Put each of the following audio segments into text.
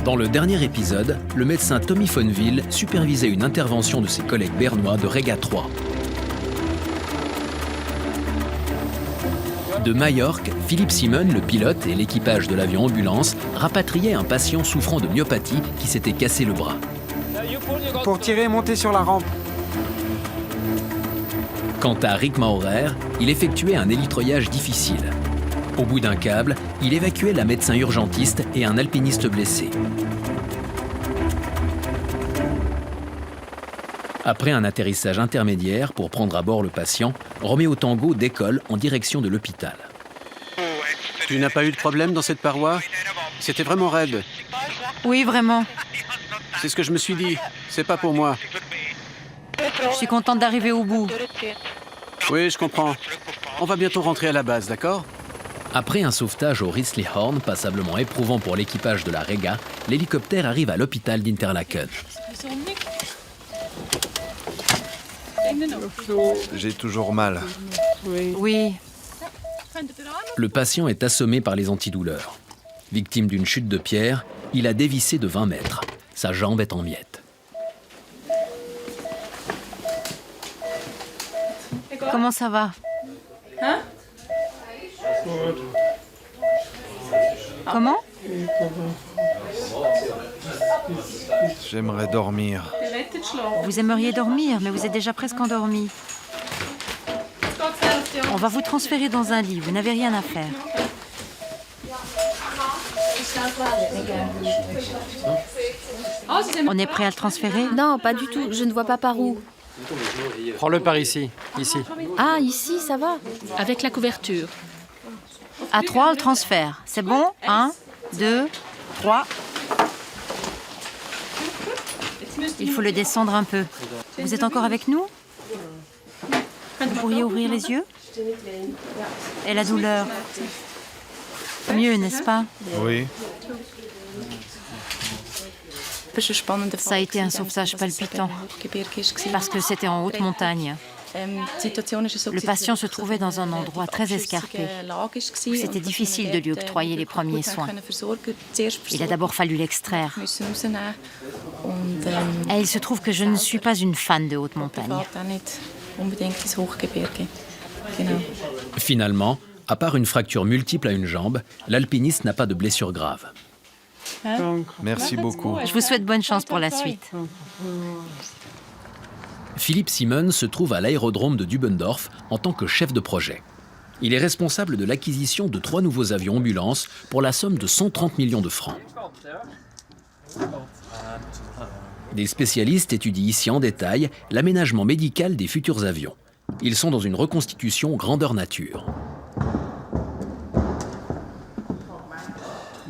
Dans le dernier épisode, le médecin Tommy Fonville supervisait une intervention de ses collègues bernois de Rega 3. De Majorque, Philippe Simon, le pilote et l'équipage de l'avion ambulance rapatriaient un patient souffrant de myopathie qui s'était cassé le bras. Pour tirer, montez sur la rampe. Quant à Rick Maurer, il effectuait un élitroyage difficile. Au bout d'un câble, il évacuait la médecin urgentiste et un alpiniste blessé. Après un atterrissage intermédiaire pour prendre à bord le patient, Roméo Tango décolle en direction de l'hôpital. Tu n'as pas eu de problème dans cette paroi? C'était vraiment raide. Oui, vraiment. C'est ce que je me suis dit. C'est pas pour moi. Je suis contente d'arriver au bout. Oui, je comprends. On va bientôt rentrer à la base, d'accord? Après un sauvetage au Risley Horn, passablement éprouvant pour l'équipage de la Rega, l'hélicoptère arrive à l'hôpital d'Interlaken. J'ai toujours mal. Oui. Le patient est assommé par les antidouleurs. Victime d'une chute de pierre, il a dévissé de 20 mètres. Sa jambe est en miettes. Comment ça va? Comment? J'aimerais dormir. Vous aimeriez dormir, mais vous êtes déjà presque endormi. On va vous transférer dans un lit, vous n'avez rien à faire. On est prêt à le transférer? Non, pas du tout. Je ne vois pas par où. Prends-le par ici. Ici. Ah, ici, ça va. Avec la couverture. À 3, on le transfère. C'est bon? 1, 2, 3. Il faut le descendre un peu. Vous êtes encore avec nous? Vous pourriez ouvrir les yeux? Et la douleur? Mieux, n'est-ce pas? Oui. Ça a été un sauvetage palpitant, parce que c'était en haute montagne. Le patient se trouvait dans un endroit très escarpé. C'était difficile de lui octroyer les premiers soins. Il a d'abord fallu l'extraire. Et il se trouve que je ne suis pas une fan de haute montagne. Finalement, à part une fracture multiple à une jambe, l'alpiniste n'a pas de blessure grave. Merci beaucoup. Je vous souhaite bonne chance pour la suite. Philippe Simon se trouve à l'aérodrome de Dubendorf en tant que chef de projet. Il est responsable de l'acquisition de 3 nouveaux avions ambulances pour la somme de 130 millions de francs. Des spécialistes étudient ici en détail l'aménagement médical des futurs avions. Ils sont dans une reconstitution grandeur nature.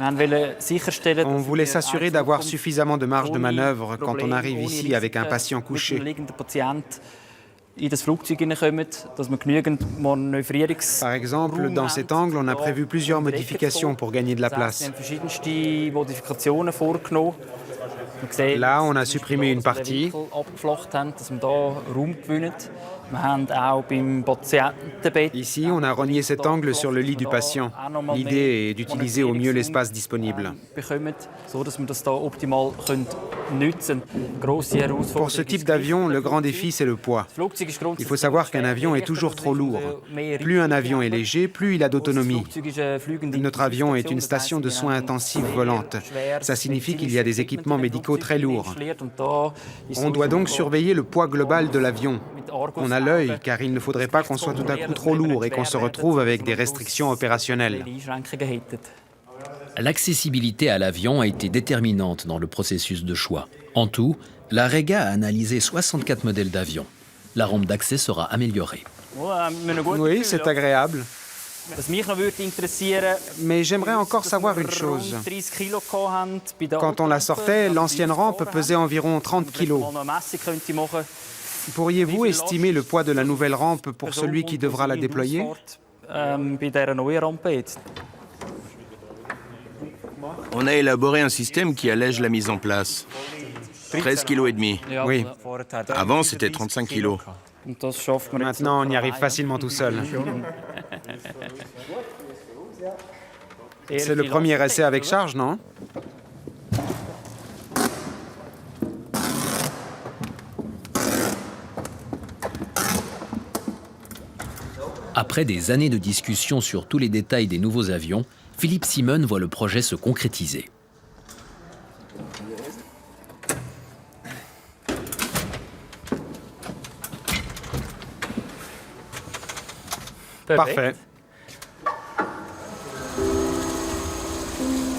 On voulait s'assurer d'avoir suffisamment de marge de manœuvre quand on arrive ici avec un patient couché. Par exemple, dans cet angle, on a prévu plusieurs modifications pour gagner de la place. Là, on a supprimé une partie. Ici, on a rogné cet angle sur le lit du patient. L'idée est d'utiliser au mieux l'espace disponible. Pour ce type d'avion, le grand défi, c'est le poids. Il faut savoir qu'un avion est toujours trop lourd. Plus un avion est léger, plus il a d'autonomie. Notre avion est une station de soins intensifs volante. Ça signifie qu'il y a des équipements médicaux très lourds. On doit donc surveiller le poids global de l'avion. On a l'œil, car il ne faudrait pas qu'on soit tout à coup trop lourd et qu'on se retrouve avec des restrictions opérationnelles. L'accessibilité à l'avion a été déterminante dans le processus de choix. En tout, la Rega a analysé 64 modèles d'avions. La rampe d'accès sera améliorée. Oui, c'est agréable. Mais j'aimerais encore savoir une chose. Quand on la sortait, l'ancienne rampe pesait environ 30 kilos. Pourriez-vous estimer le poids de la nouvelle rampe pour celui qui devra la déployer? On a élaboré un système qui allège la mise en place. 13,5 kg. Oui. Avant, c'était 35 kg. Maintenant, on y arrive facilement tout seul. C'est le premier essai avec charge, non? Après des années de discussions sur tous les détails des nouveaux avions, Philippe Simon voit le projet se concrétiser. Parfait.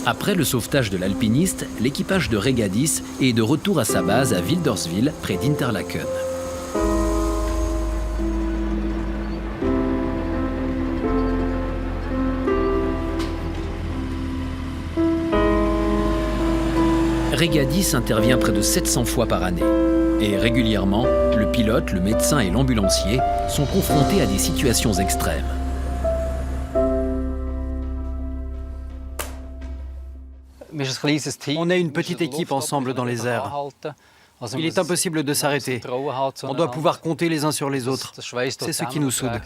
Après le sauvetage de l'alpiniste, l'équipage de Rega 10 est de retour à sa base à Wilderswil, près d'Interlaken. Rega 10 intervient près de 700 fois par année. Et régulièrement, le pilote, le médecin et l'ambulancier sont confrontés à des situations extrêmes. On est une petite équipe ensemble dans les airs. Il est impossible de s'arrêter. On doit pouvoir compter les uns sur les autres. C'est ce qui nous soude.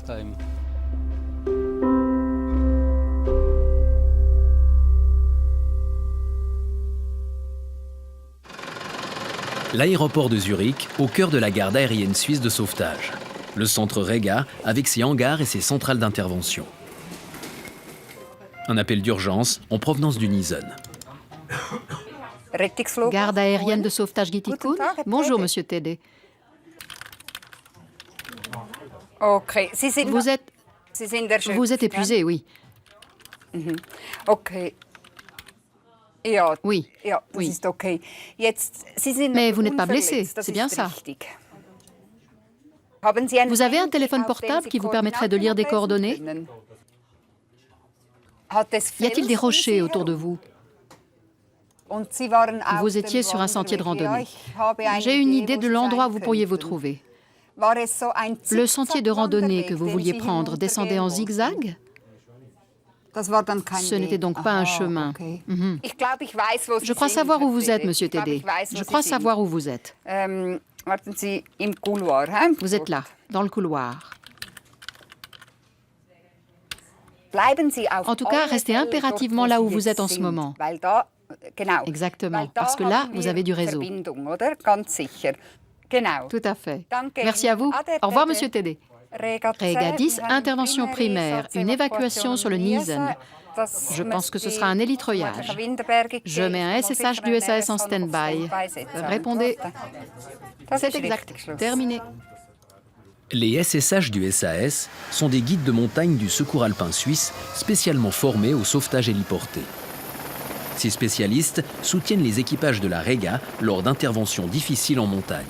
L'aéroport de Zurich, au cœur de la garde aérienne suisse de sauvetage. Le centre Rega, avec ses hangars et ses centrales d'intervention. Un appel d'urgence en provenance du Nisen. Garde aérienne de sauvetage Gitikun. Bonjour, monsieur Tede. Vous êtes épuisé, oui. Oui, oui. Mais vous n'êtes pas blessé, c'est bien ça. Vous avez un téléphone portable qui vous permettrait de lire des coordonnées? Y a-t-il des rochers autour de vous? Vous étiez sur un sentier de randonnée. J'ai une idée de l'endroit où vous pourriez vous trouver. Le sentier de randonnée que vous vouliez prendre descendait en zigzag? Ce n'était donc pas un chemin. Je crois savoir où vous êtes, monsieur Tede. Je crois savoir où vous êtes. Vous êtes là, dans le couloir. En tout cas, restez impérativement là où vous êtes en ce moment. Exactement, parce que là, vous avez du réseau. Tout à fait. Merci à vous. Au revoir, monsieur Tede. Rega 10, intervention primaire, une évacuation sur le Nisen. Je pense que ce sera un élytroyage. Je mets un SSH du SAS en stand-by. Répondez. C'est exact. Terminé. Les SSH du SAS sont des guides de montagne du secours alpin suisse spécialement formés au sauvetage héliporté. Ces spécialistes soutiennent les équipages de la Rega lors d'interventions difficiles en montagne.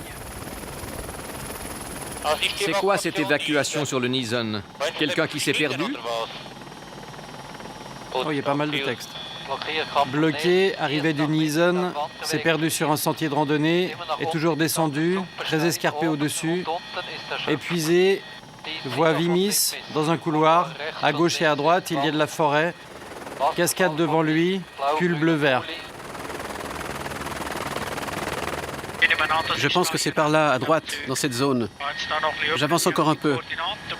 C'est quoi cette évacuation sur le Nisen? Quelqu'un qui s'est perdu? Oh, il y a pas mal de textes. Bloqué, arrivé du Nisen, s'est perdu sur un sentier de randonnée, est toujours descendu, très escarpé au-dessus, épuisé, voie Vimis, dans un couloir, à gauche et à droite, il y a de la forêt, cascade devant lui, pull bleu-vert. Je pense que c'est par là, à droite, dans cette zone. J'avance encore un peu.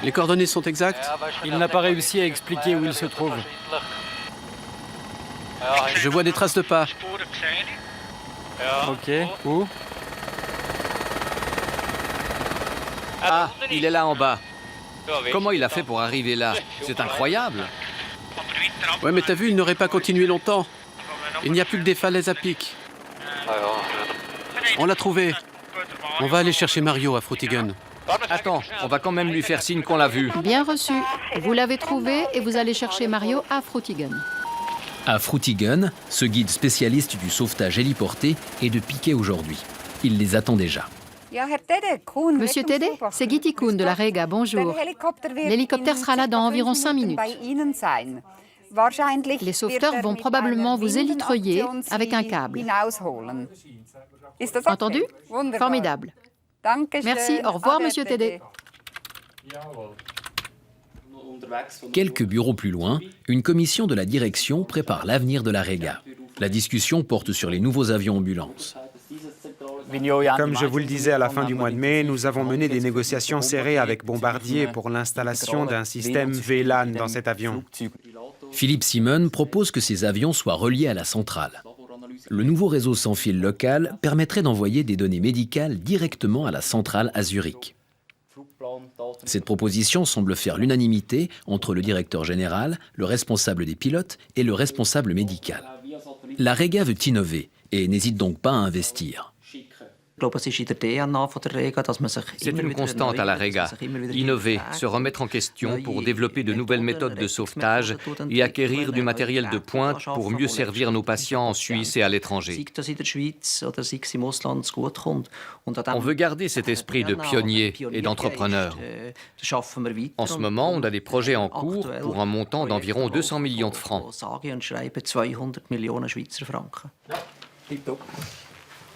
Les coordonnées sont exactes? Il n'a pas réussi à expliquer où il se trouve. Je vois des traces de pas. Ok, où? Ah, il est là en bas. Comment il a fait pour arriver là? C'est incroyable. Ouais, mais t'as vu, il n'aurait pas continué longtemps. Il n'y a plus que des falaises à pic. On l'a trouvé. On va aller chercher Mario à Frutigen. Attends, on va quand même lui faire signe qu'on l'a vu. Bien reçu. Vous l'avez trouvé et vous allez chercher Mario à Frutigen. À Frutigen, ce guide spécialiste du sauvetage héliporté est de piquet aujourd'hui. Il les attend déjà. Monsieur Tede, c'est Gitikun de la Rega, bonjour. L'hélicoptère sera là dans environ 5 minutes. Les sauveteurs vont probablement vous élytroyer avec un câble. Entendu? Formidable. Merci, au revoir, monsieur Tede. Quelques bureaux plus loin, une commission de la direction prépare l'avenir de la Rega. La discussion porte sur les nouveaux avions ambulances. Comme je vous le disais à la fin du mois de mai, nous avons mené des négociations serrées avec Bombardier pour l'installation d'un système VLAN dans cet avion. Philippe Simon propose que ces avions soient reliés à la centrale. Le nouveau réseau sans fil local permettrait d'envoyer des données médicales directement à la centrale à Zurich. Cette proposition semble faire l'unanimité entre le directeur général, le responsable des pilotes et le responsable médical. La Rega veut innover et n'hésite donc pas à investir. C'est une constante à la Rega. Innover, se remettre en question pour développer de nouvelles méthodes de sauvetage et acquérir du matériel de pointe pour mieux servir nos patients en Suisse et à l'étranger. On veut garder cet esprit de pionnier et d'entrepreneur. En ce moment, on a des projets en cours pour un montant d'environ 200 millions de francs.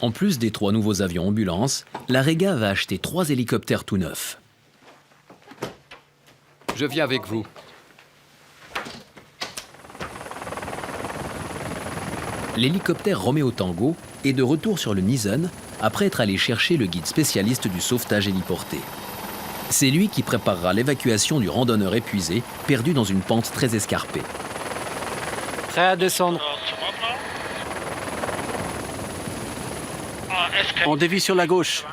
En plus des 3 nouveaux avions ambulances, la Rega va acheter 3 hélicoptères tout neufs. Je viens avec vous. L'hélicoptère Romeo Tango est de retour sur le Niesen après être allé chercher le guide spécialiste du sauvetage héliporté. C'est lui qui préparera l'évacuation du randonneur épuisé, perdu dans une pente très escarpée. Prêt à descendre. On dévie sur la gauche.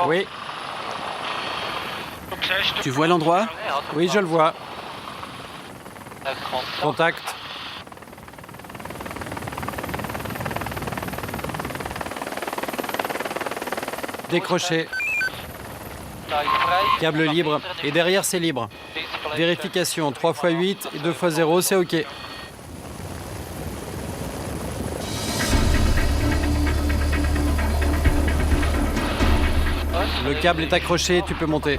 Oui. Tu vois l'endroit? Oui, je le vois. Contact. Décroché. Câble libre. Et derrière, c'est libre. Vérification 3 x 8 et 2 x 0, c'est OK. Le câble est accroché, tu peux monter.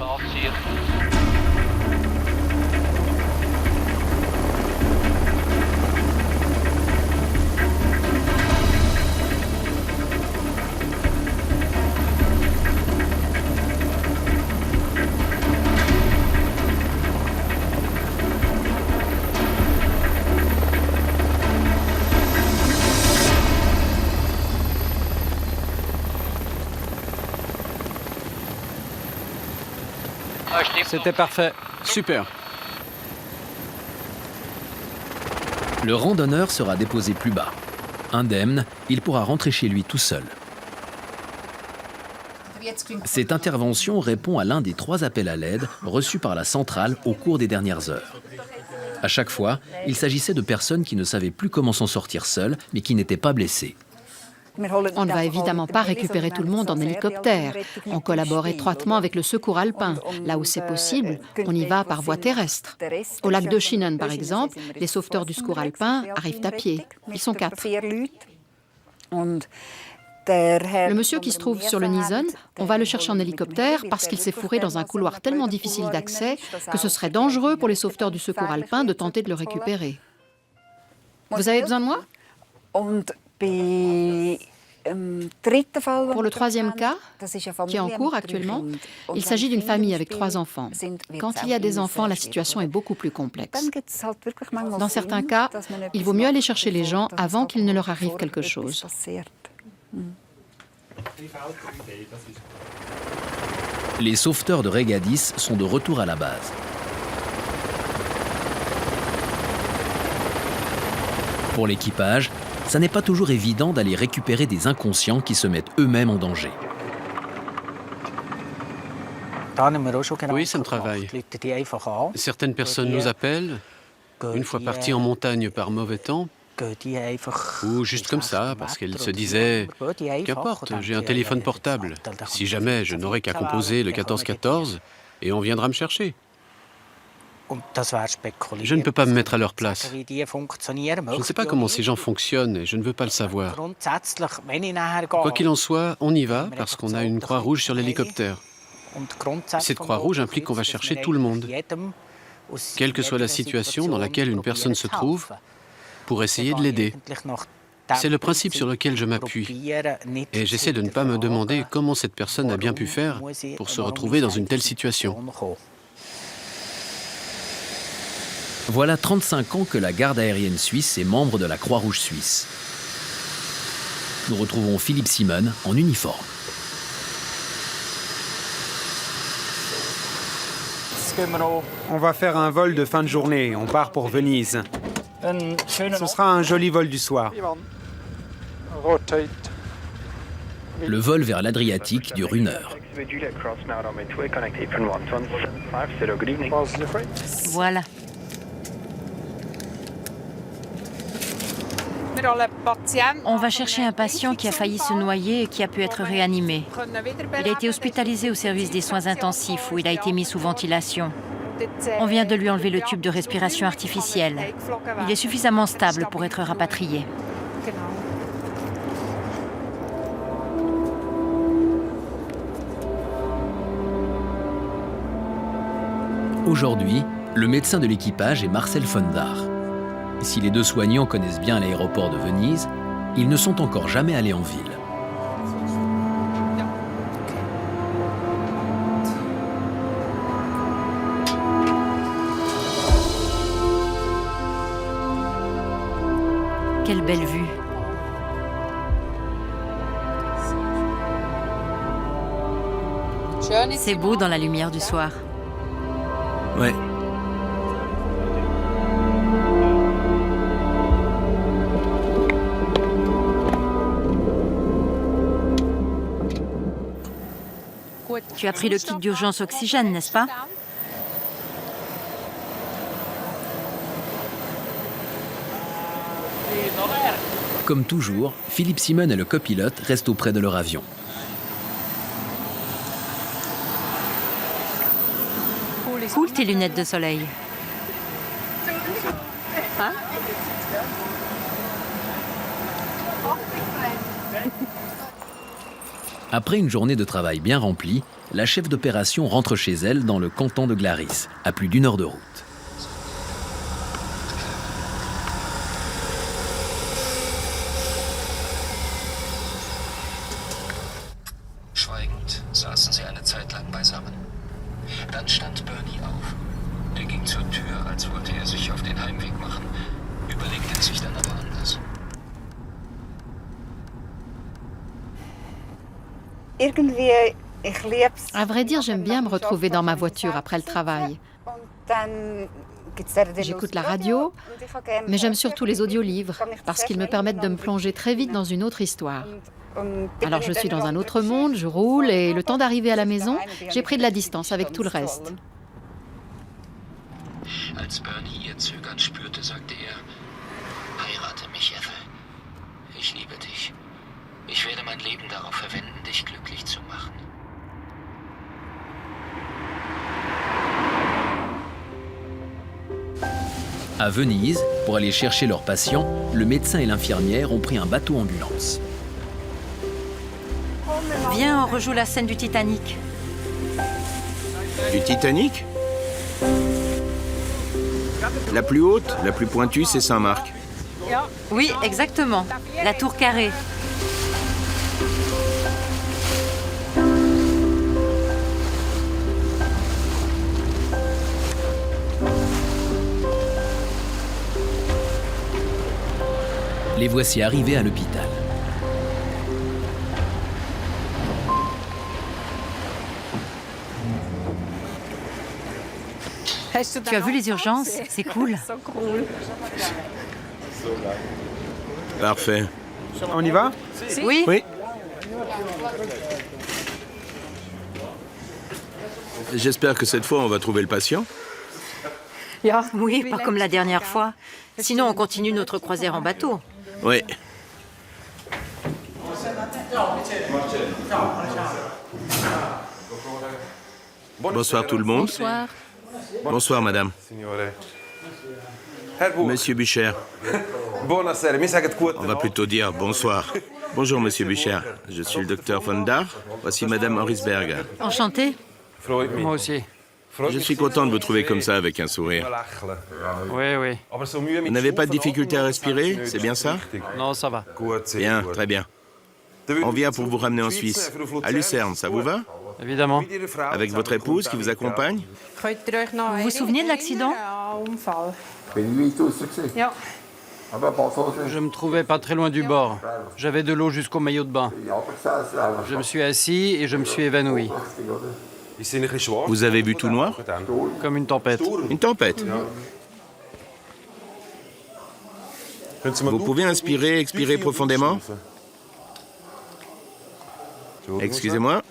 C'était parfait. Super. Le randonneur sera déposé plus bas. Indemne, il pourra rentrer chez lui tout seul. Cette intervention répond à l'un des 3 appels à l'aide reçus par la centrale au cours des dernières heures. À chaque fois, il s'agissait de personnes qui ne savaient plus comment s'en sortir seules, mais qui n'étaient pas blessées. On ne va évidemment pas récupérer tout le monde en hélicoptère. On collabore étroitement avec le secours alpin. Là où c'est possible, on y va par voie terrestre. Au lac de Schinnen, par exemple, les sauveteurs du secours alpin arrivent à pied. Ils sont 4. Le monsieur qui se trouve sur le Niesen, on va le chercher en hélicoptère parce qu'il s'est fourré dans un couloir tellement difficile d'accès que ce serait dangereux pour les sauveteurs du secours alpin de tenter de le récupérer. Vous avez besoin de moi ? Pour le 3e cas, qui est en cours actuellement, il s'agit d'une famille avec 3 enfants. Quand il y a des enfants, la situation est beaucoup plus complexe. Dans certains cas, il vaut mieux aller chercher les gens avant qu'il ne leur arrive quelque chose. Les sauveteurs de Rega 10 sont de retour à la base. Pour l'équipage, ça n'est pas toujours évident d'aller récupérer des inconscients qui se mettent eux-mêmes en danger. Oui, ça me travaille. Certaines personnes nous appellent, une fois parties en montagne par mauvais temps, ou juste comme ça, parce qu'elles se disaient « Qu'importe, j'ai un téléphone portable. Si jamais, je n'aurai qu'à composer le 1414 et on viendra me chercher. » Je ne peux pas me mettre à leur place. Je ne sais pas comment ces gens fonctionnent et je ne veux pas le savoir. Quoi qu'il en soit, on y va parce qu'on a une croix rouge sur l'hélicoptère. Cette croix rouge implique qu'on va chercher tout le monde, quelle que soit la situation dans laquelle une personne se trouve, pour essayer de l'aider. C'est le principe sur lequel je m'appuie. Et j'essaie de ne pas me demander comment cette personne a bien pu faire pour se retrouver dans une telle situation. Voilà 35 ans que la garde aérienne suisse est membre de la Croix-Rouge suisse. Nous retrouvons Philippe Simon en uniforme. On va faire un vol de fin de journée. On part pour Venise. Ce sera un joli vol du soir. le vol vers l'Adriatique dure 1 heure. Voilà. On va chercher un patient qui a failli se noyer et qui a pu être réanimé. Il a été hospitalisé au service des soins intensifs où il a été mis sous ventilation. On vient de lui enlever le tube de respiration artificielle. Il est suffisamment stable pour être rapatrié. Aujourd'hui, le médecin de l'équipage est Marcel Fondard. Si les 2 soignants connaissent bien l'aéroport de Venise, ils ne sont encore jamais allés en ville. Quelle belle vue! C'est beau dans la lumière du soir. Ouais. Tu as pris le kit d'urgence oxygène, n'est-ce pas? Comme toujours, Philippe Simon et le copilote restent auprès de leur avion. Cool tes lunettes de soleil. Après une journée de travail bien remplie, la chef d'opération rentre chez elle dans le canton de Glaris, à plus d'1 heure de route. Schweigend saßen sie eine Zeit lang beisammen. Dann stand Bernie auf. Er ging zur Tür, als wollte er sich auf den Heimweg machen, überlegte sich dann aber anders. À vrai dire, j'aime bien me retrouver dans ma voiture après le travail. J'écoute la radio, mais j'aime surtout les audiolivres parce qu'ils me permettent de me plonger très vite dans une autre histoire. Alors je suis dans un autre monde, je roule et le temps d'arriver à la maison, j'ai pris de la distance avec tout le reste. Als Bernie ihr Zögern spürte, sagte er: Heirate mich, Ethel. Ich liebe dich. Ich werde mein Leben darauf verwenden, dich glücklich zu machen. À Venise, pour aller chercher leurs patients, le médecin et l'infirmière ont pris un bateau-ambulance. Viens, on rejoue la scène du Titanic. Du Titanic? La plus haute, la plus pointue, c'est Saint-Marc. Oui, exactement. La tour carrée. Les voici arrivés à l'hôpital. Tu as vu les urgences? C'est cool. Parfait. On y va? Oui. Oui. J'espère que cette fois, on va trouver le patient. Oui, pas comme la dernière fois. Sinon, on continue notre croisière en bateau. Oui. Bonsoir tout le monde. Bonsoir. Bonsoir, madame. Monsieur Bucher. On va plutôt dire bonsoir. Bonjour, monsieur Bucher. Je suis le docteur Fondard. Voici madame Horisberg. Enchanté. Moi aussi. Je suis content de vous trouver comme ça, avec un sourire. Oui, oui. Vous n'avez pas de difficulté à respirer, c'est bien ça? Non, ça va. Bien, très bien. On vient pour vous ramener en Suisse, à Lucerne, ça vous va? Évidemment. Avec votre épouse qui vous accompagne? Vous vous souvenez de l'accident? Je me trouvais pas très loin du bord. J'avais de l'eau jusqu'au maillot de bain. Je me suis assis et je me suis évanoui. Vous avez vu tout noir? Comme une tempête. Une tempête? Vous pouvez inspirer, expirer profondément? Excusez-moi.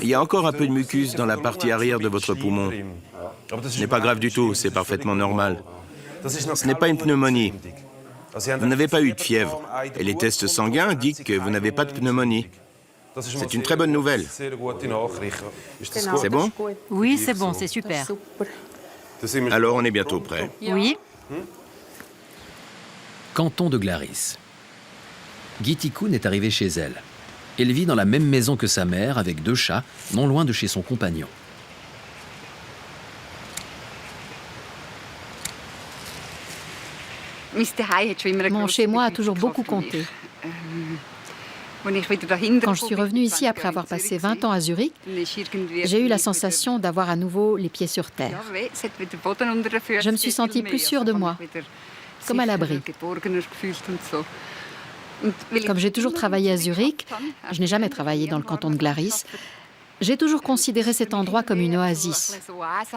Il y a encore un peu de mucus dans la partie arrière de votre poumon. Ce n'est pas grave du tout, c'est parfaitement normal. Ce n'est pas une pneumonie. Vous n'avez pas eu de fièvre. Et les tests sanguins indiquent que vous n'avez pas de pneumonie. C'est une très bonne nouvelle. C'est bon? Oui, c'est bon, c'est super. Alors on est bientôt prêt. Oui. Canton de Glaris. Gitikun est arrivée chez elle. Elle vit dans la même maison que sa mère avec 2 chats, non loin de chez son compagnon. Mon chez-moi a toujours beaucoup compté. Quand je suis revenue ici après avoir passé 20 ans à Zurich, j'ai eu la sensation d'avoir à nouveau les pieds sur terre. Je me suis sentie plus sûre de moi, comme à l'abri. Comme j'ai toujours travaillé à Zurich, je n'ai jamais travaillé dans le canton de Glaris, j'ai toujours considéré cet endroit comme une oasis,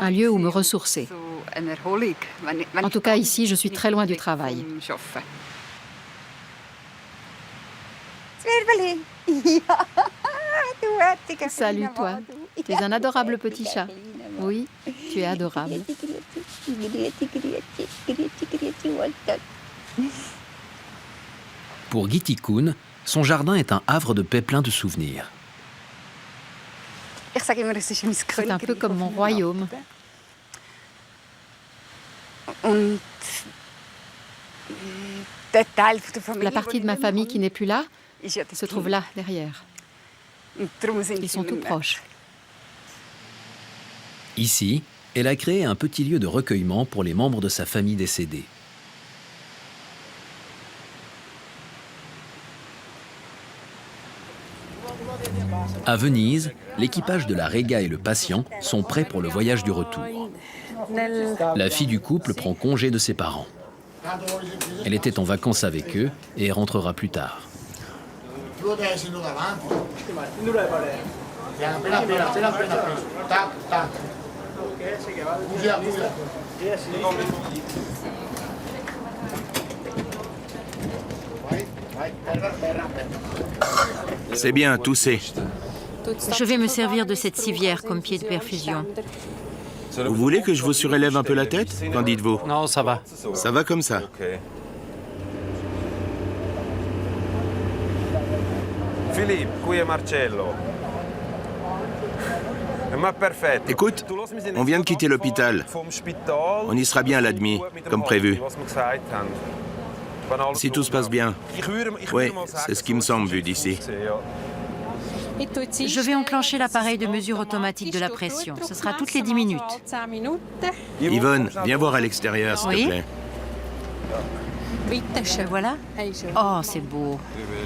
un lieu où me ressourcer. En tout cas, ici, je suis très loin du travail. Salut toi, tu es un adorable petit chat. Oui, tu es adorable. Pour Gitikun, son jardin est un havre de paix plein de souvenirs. C'est un peu comme mon royaume. La partie de ma famille qui n'est plus là se trouve là, derrière. Ils sont tout proches. Ici, elle a créé un petit lieu de recueillement pour les membres de sa famille décédée. À Venise, l'équipage de la Rega et le patient sont prêts pour le voyage du retour. La fille du couple prend congé de ses parents. Elle était en vacances avec eux et rentrera plus tard. C'est bien, toussez. Je vais me servir de cette civière comme pied de perfusion. Vous voulez que je vous surélève un peu la tête? Qu'en dites-vous? Non, ça va. Ça va comme ça. Philippe, qui est Marcello. Écoute, on vient de quitter l'hôpital. On y sera bien à la demi, comme prévu. Si tout se passe bien. Oui, c'est ce qui me semble vu d'ici. Je vais enclencher l'appareil de mesure automatique de la pression. Ce sera toutes les 10 minutes. Yvonne, viens voir à l'extérieur, s'il te plaît. Voilà. Oh, c'est beau.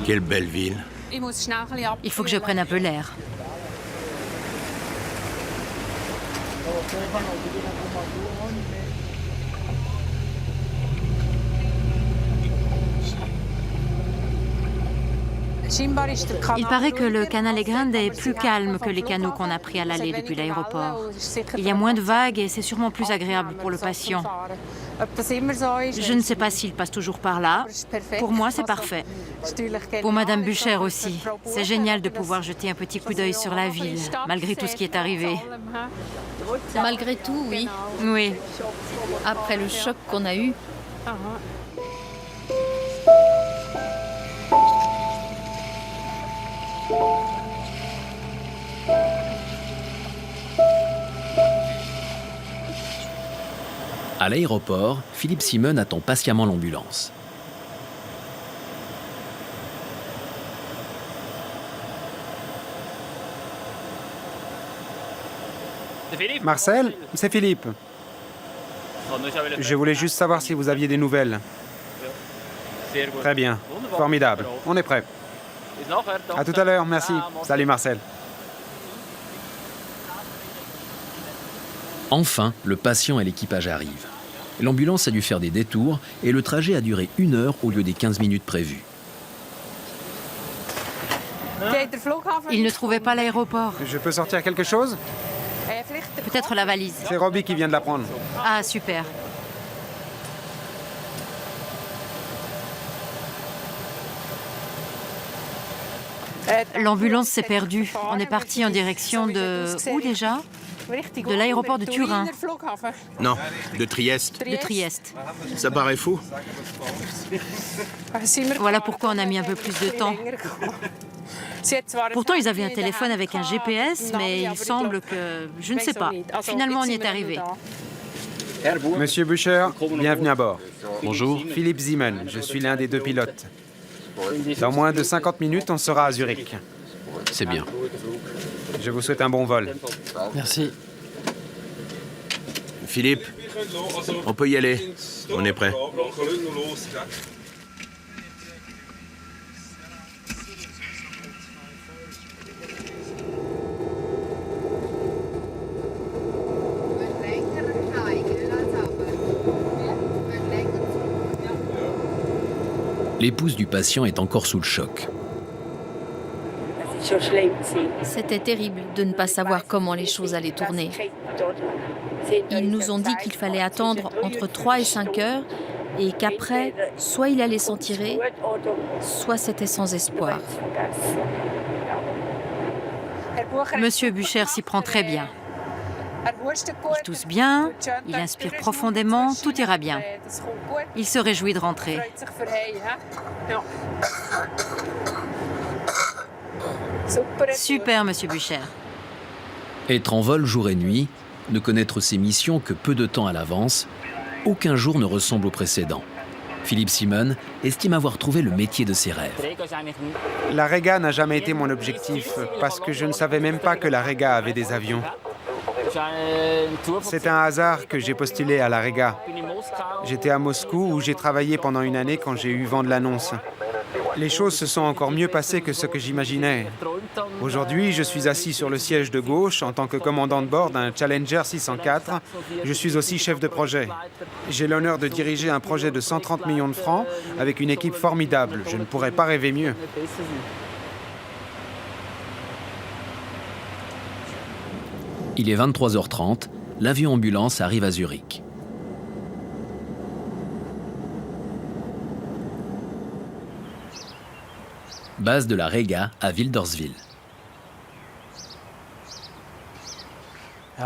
Quelle belle ville. Il faut que je prenne un peu l'air. Il paraît que le canale Grande est plus calme que les canaux qu'on a pris à l'aller depuis l'aéroport. Il y a moins de vagues et c'est sûrement plus agréable pour le patient. Je ne sais pas s'il passe toujours par là. Pour moi, c'est parfait. Pour Madame Bucher aussi. C'est génial de pouvoir jeter un petit coup d'œil sur la ville, malgré tout ce qui est arrivé. Malgré tout, oui. Oui. Après le choc qu'on a eu. À l'aéroport, Philippe Simon attend patiemment l'ambulance. Marcel, c'est Philippe. Je voulais juste savoir si vous aviez des nouvelles. Très bien, formidable, on est prêt. À tout à l'heure, merci. Salut Marcel. Enfin, le patient et l'équipage arrivent. L'ambulance a dû faire des détours et le trajet a duré 1 heure au lieu des 15 minutes prévues. Il ne trouvait pas l'aéroport. Je peux sortir quelque chose? Peut-être la valise. C'est Robbie qui vient de la prendre. Ah, super. L'ambulance s'est perdue. On est parti en direction de... Où déjà? De l'aéroport de Turin. Non, de Trieste. De Trieste. Ça paraît fou. Voilà pourquoi on a mis un peu plus de temps. Pourtant, ils avaient un téléphone avec un GPS, mais il semble que... Je ne sais pas. Finalement, on y est arrivé. Monsieur Bücher, bienvenue à bord. Bonjour. Philippe Simon, je suis l'un des 2 pilotes. Dans moins de 50 minutes, on sera à Zurich. C'est bien. Je vous souhaite un bon vol. Merci. Philippe, on peut y aller. On est prêt. L'épouse du patient est encore sous le choc. C'était terrible de ne pas savoir comment les choses allaient tourner. Ils nous ont dit qu'il fallait attendre entre 3 et 5 heures et qu'après, soit il allait s'en tirer, soit c'était sans espoir. Monsieur Bücher s'y prend très bien. Il tousse bien, il inspire profondément, tout ira bien. Il se réjouit de rentrer. Super, monsieur Bücher. Être en vol jour et nuit, ne connaître ses missions que peu de temps à l'avance, aucun jour ne ressemble au précédent. Philippe Simon estime avoir trouvé le métier de ses rêves. La Rega n'a jamais été mon objectif, parce que je ne savais même pas que la Rega avait des avions. C'est un hasard que j'ai postulé à la Rega. J'étais à Moscou où j'ai travaillé pendant une année quand j'ai eu vent de l'annonce. Les choses se sont encore mieux passées que ce que j'imaginais. Aujourd'hui, je suis assis sur le siège de gauche en tant que commandant de bord d'un Challenger 604. Je suis aussi chef de projet. J'ai l'honneur de diriger un projet de 130 millions de francs avec une équipe formidable. Je ne pourrais pas rêver mieux. Il est 23h30, l'avion-ambulance arrive à Zurich. Base de la Rega à Wilderswil.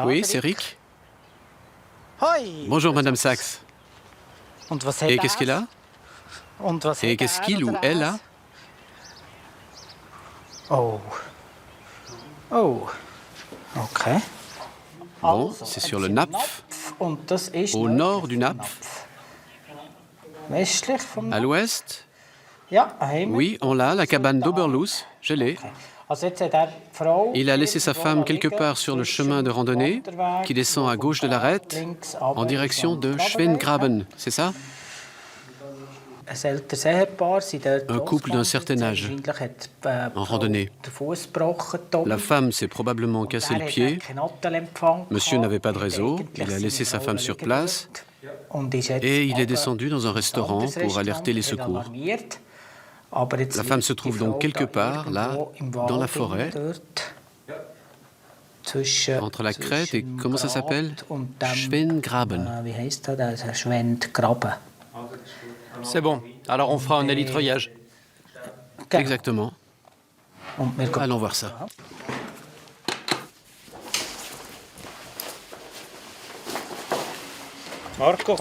Oui, c'est Rick. Bonjour, Madame Sachs. Et qu'est-ce qu'elle a? Et qu'est-ce qu'il ou elle a? Oh, ok. Bon, c'est sur le Napf, au nord du Napf. À l'ouest? Oui, on l'a, la cabane d'Oberlus, je l'ai. Il a laissé sa femme quelque part sur le chemin de randonnée qui descend à gauche de l'arête en direction de Schwengraben, c'est ça? Un couple d'un certain âge, en randonnée. La femme s'est probablement cassé le pied. Monsieur n'avait pas de réseau, il a laissé sa femme sur place et il est descendu dans un restaurant pour alerter les secours. La femme se trouve donc quelque part, là, dans la forêt, entre la crête et, comment ça s'appelle? Schwengraben. C'est bon. Alors on fera un élitreuillage. Exactement. Allons voir ça.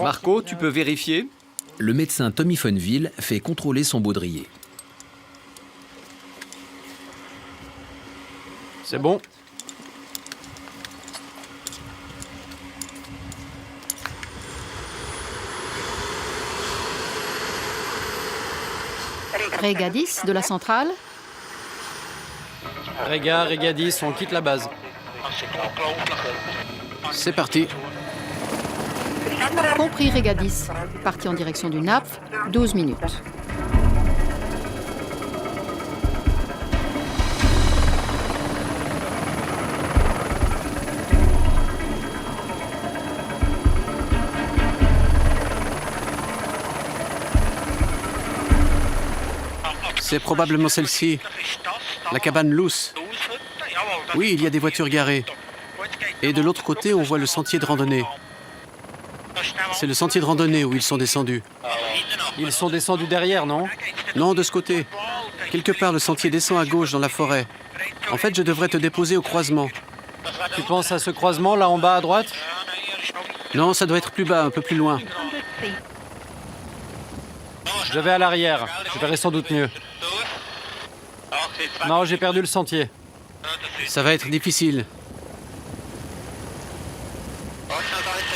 Marco, tu peux vérifier? Le médecin Tommy Fonville fait contrôler son baudrier. C'est bon. Rega 10 de la centrale. Rega 10, on quitte la base. C'est parti. Compris Rega 10. Parti en direction du Napf, 12 minutes. C'est probablement celle-ci, la cabane Luce. Oui, il y a des voitures garées. Et de l'autre côté, on voit le sentier de randonnée. C'est le sentier de randonnée où ils sont descendus. Ils sont descendus derrière, non? Non, de ce côté. Quelque part, le sentier descend à gauche dans la forêt. En fait, je devrais te déposer au croisement. Tu penses à ce croisement là en bas à droite? Non, ça doit être plus bas, un peu plus loin. Je vais à l'arrière. Je verrai sans doute mieux. Non, j'ai perdu le sentier. Ça va être difficile.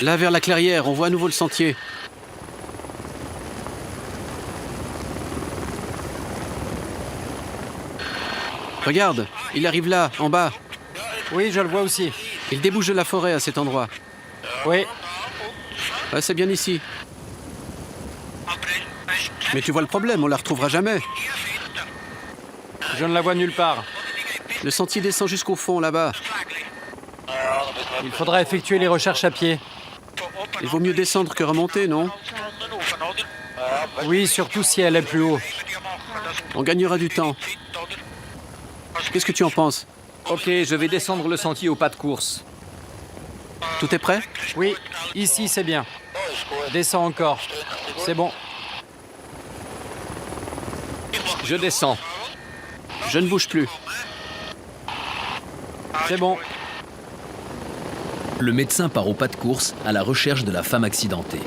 Là, vers la clairière, on voit à nouveau le sentier. Regarde, il arrive là, en bas. Oui, je le vois aussi. Il débouche de la forêt à cet endroit. Oui. Ouais, c'est bien ici. Mais tu vois le problème, on la retrouvera jamais. Je ne la vois nulle part. Le sentier descend jusqu'au fond, là-bas. Il faudra effectuer les recherches à pied. Il vaut mieux descendre que remonter, non? Oui, surtout si elle est plus haut. On gagnera du temps. Qu'est-ce que tu en penses? Ok, je vais descendre le sentier au pas de course. Tout est prêt? Oui, ici c'est bien. Descends encore. C'est bon. Je descends. Je ne bouge plus. C'est bon. Le médecin part au pas de course à la recherche de la femme accidentée.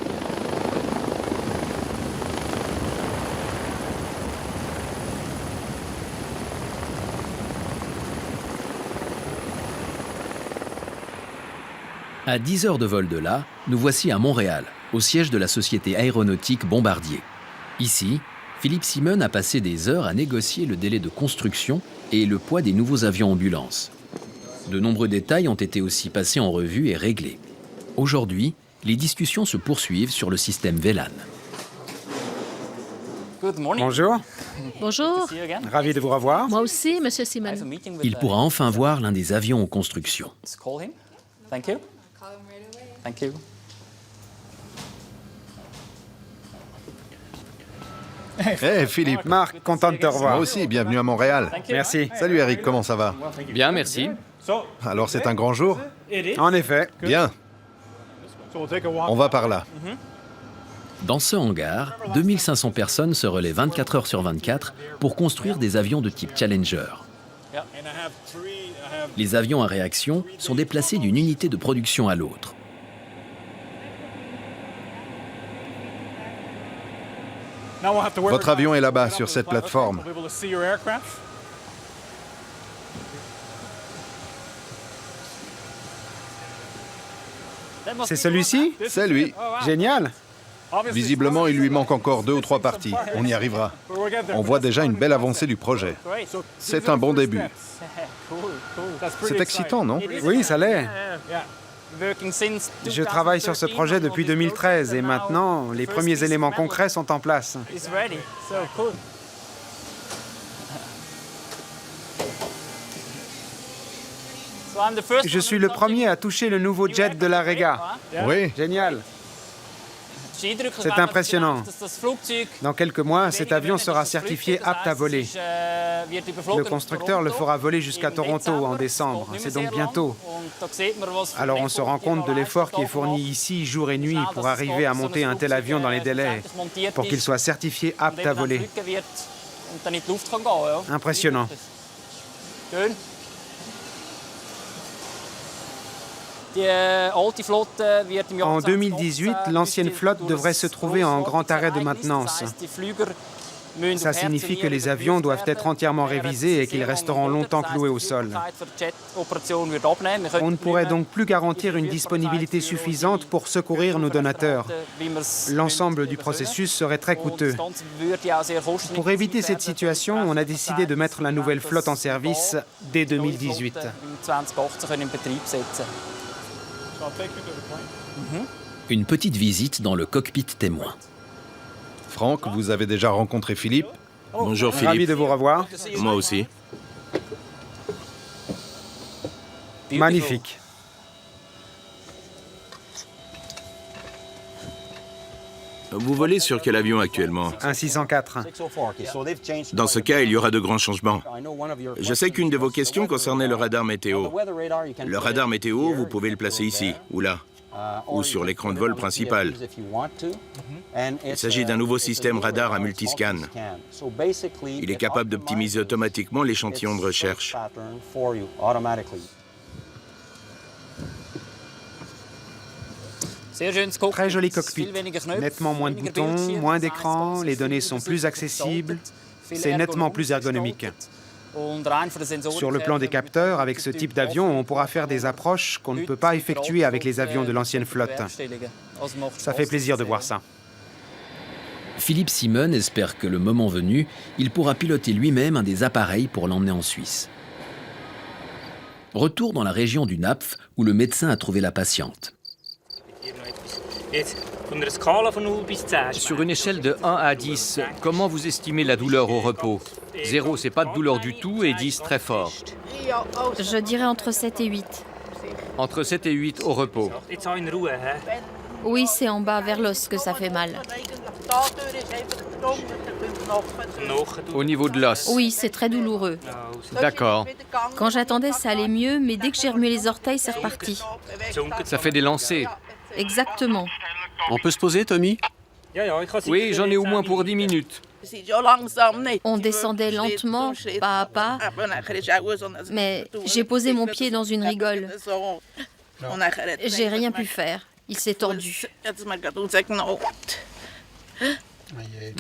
À 10 heures de vol de là, nous voici à Montréal, au siège de la société aéronautique Bombardier. Ici, Philippe Simon a passé des heures à négocier le délai de construction et le poids des nouveaux avions ambulances. De nombreux détails ont été aussi passés en revue et réglés. Aujourd'hui, les discussions se poursuivent sur le système VLAN. Bonjour, Bonjour. ravi de vous revoir. Moi aussi, Monsieur Simon. Il pourra enfin voir l'un des avions en construction. Hey Philippe. Marc, content de te revoir. Moi aussi, bienvenue à Montréal. Merci. Salut Eric, comment ça va? Bien, merci. Alors c'est un grand jour? En effet. Bien. On va par là. Dans ce hangar, 2500 personnes se relaient 24 heures sur 24 pour construire des avions de type Challenger. Les avions à réaction sont déplacés d'une unité de production à l'autre. Votre avion est là-bas, sur cette plateforme. C'est celui-ci? C'est lui. Génial. Visiblement, il lui manque encore 2 ou 3 parties. On y arrivera. On voit déjà une belle avancée du projet. C'est un bon début. C'est excitant, non? Oui, ça l'est. Je travaille sur ce projet depuis 2013 et maintenant, les premiers éléments concrets sont en place. Je suis le premier à toucher le nouveau jet de la Rega. Oui. Génial. C'est impressionnant. Dans quelques mois, cet avion sera certifié apte à voler. Le constructeur le fera voler jusqu'à Toronto en décembre. C'est donc bientôt. Alors on se rend compte de l'effort qui est fourni ici jour et nuit pour arriver à monter un tel avion dans les délais, pour qu'il soit certifié apte à voler. Impressionnant. En 2018, l'ancienne flotte devrait se trouver en grand arrêt de maintenance. Ça signifie que les avions doivent être entièrement révisés et qu'ils resteront longtemps cloués au sol. On ne pourrait donc plus garantir une disponibilité suffisante pour secourir nos donateurs. L'ensemble du processus serait très coûteux. Pour éviter cette situation, on a décidé de mettre la nouvelle flotte en service dès 2018. Une petite visite dans le cockpit témoin. Franck, vous avez déjà rencontré Philippe? Bonjour Philippe. Ravi de vous revoir. Moi aussi. Magnifique. Vous volez sur quel avion actuellement? Un 604. Dans ce cas, il y aura de grands changements. Je sais qu'une de vos questions concernait le radar météo. Le radar météo, vous pouvez le placer ici ou là. ou sur l'écran de vol principal. Il s'agit d'un nouveau système radar à multiscan. Il est capable d'optimiser automatiquement l'échantillon de recherche. Très joli cockpit, nettement moins de boutons, moins d'écran, les données sont plus accessibles, c'est nettement plus ergonomique. Sur le plan des capteurs, avec ce type d'avion, on pourra faire des approches qu'on ne peut pas effectuer avec les avions de l'ancienne flotte. Ça fait plaisir de voir ça. Philippe Simon espère que le moment venu, il pourra piloter lui-même un des appareils pour l'emmener en Suisse. Retour dans la région du Napf, où le médecin a trouvé la patiente. Sur une échelle de 1 à 10, comment vous estimez la douleur au repos? 0, c'est pas de douleur du tout, et 10, très fort. Je dirais entre 7 et 8. Entre 7 et 8 au repos. Oui, c'est en bas vers l'os que ça fait mal. Au niveau de l'os? Oui, c'est très douloureux. D'accord. Quand j'attendais, ça allait mieux, mais dès que j'ai remué les orteils, c'est reparti. Ça fait des lancers. Exactement. On peut se poser, Tommy? Oui, j'en ai au moins pour 10 minutes. On descendait lentement, pas à pas, mais j'ai posé mon pied dans une rigole. J'ai rien pu faire. Il s'est tordu.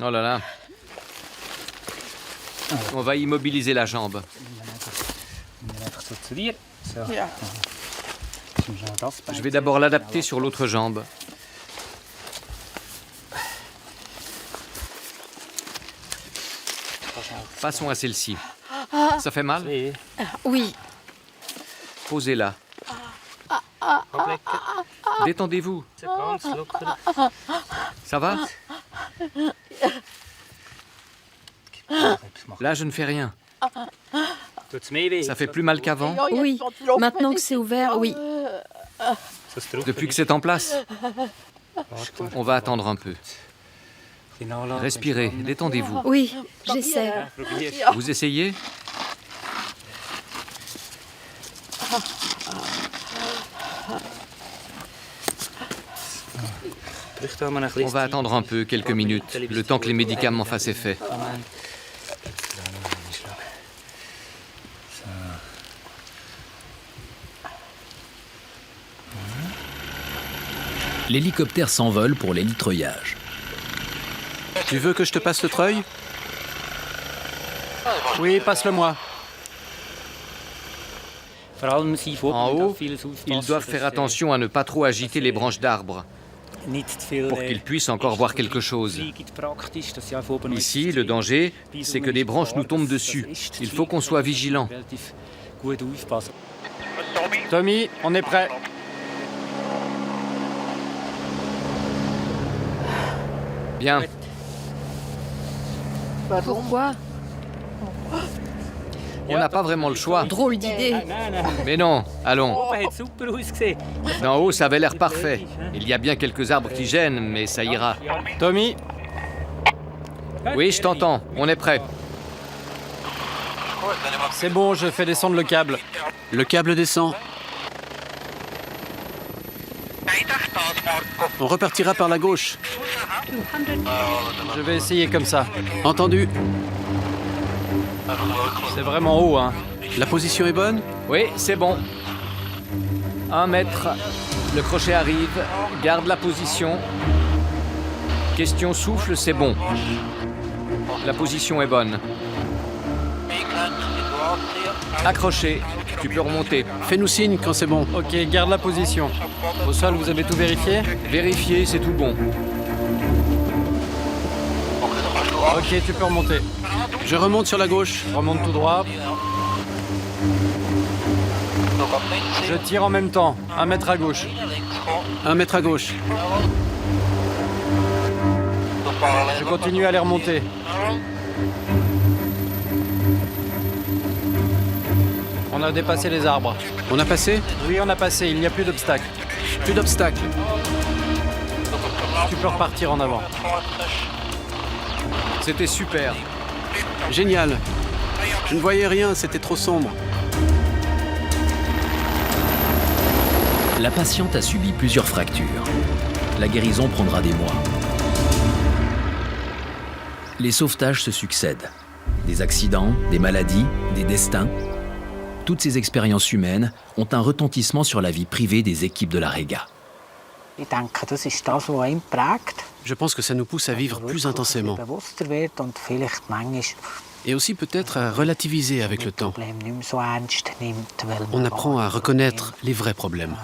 Oh là là. On va immobiliser la jambe. Je vais d'abord l'adapter sur l'autre jambe. Passons à celle-ci. Ça fait mal? Oui. Posez-la. Détendez-vous. Ça va? Là, je ne fais rien. Ça fait plus mal qu'avant? Oui. Maintenant que c'est ouvert, oui. Depuis que c'est en place? On va attendre un peu. Respirez, détendez-vous. Oui, j'essaie. Vous essayez? On va attendre un peu, quelques minutes, le temps que les médicaments fassent effet. L'hélicoptère s'envole pour l'hélitreuillage. Tu veux que je te passe le treuil? Oui, passe-le-moi. En haut, ils doivent faire attention à ne pas trop agiter les branches d'arbres pour qu'ils puissent encore voir quelque chose. Ici, le danger, c'est que des branches nous tombent dessus. Il faut qu'on soit vigilant. Tommy, on est prêt. Bien. Pourquoi? On n'a pas vraiment le choix. Drôle d'idée. Mais non, allons. D'en haut, ça avait l'air parfait. Il y a bien quelques arbres qui gênent, mais ça ira. Tommy? Oui, je t'entends. On est prêt. C'est bon, je fais descendre le câble. Le câble descend. On repartira par la gauche. Je vais essayer comme ça. Entendu. C'est vraiment haut, hein. La position est bonne? Oui, c'est bon. 1 mètre. Le crochet arrive. Garde la position. Question souffle, c'est bon. La position est bonne. Accroché. Tu peux remonter. Fais-nous signe quand c'est bon. Ok, garde la position. Au sol, vous avez tout vérifié? Vérifier, c'est tout bon. Ok, tu peux remonter. Je remonte sur la gauche. Remonte tout droit. Je tire en même temps. 1 mètre à gauche. 1 mètre à gauche. Je continue à les remonter. On a dépassé les arbres. On a passé? Oui, on a passé. Il n'y a plus d'obstacles. Plus d'obstacles. Tu peux repartir en avant. C'était super. Génial. Je ne voyais rien, c'était trop sombre. La patiente a subi plusieurs fractures. La guérison prendra des mois. Les sauvetages se succèdent. Des accidents, des maladies, des destins. Toutes ces expériences humaines ont un retentissement sur la vie privée des équipes de la Rega. Je pense que ça nous pousse à vivre plus intensément. Et aussi peut-être à relativiser avec le temps. On apprend à reconnaître les vrais problèmes.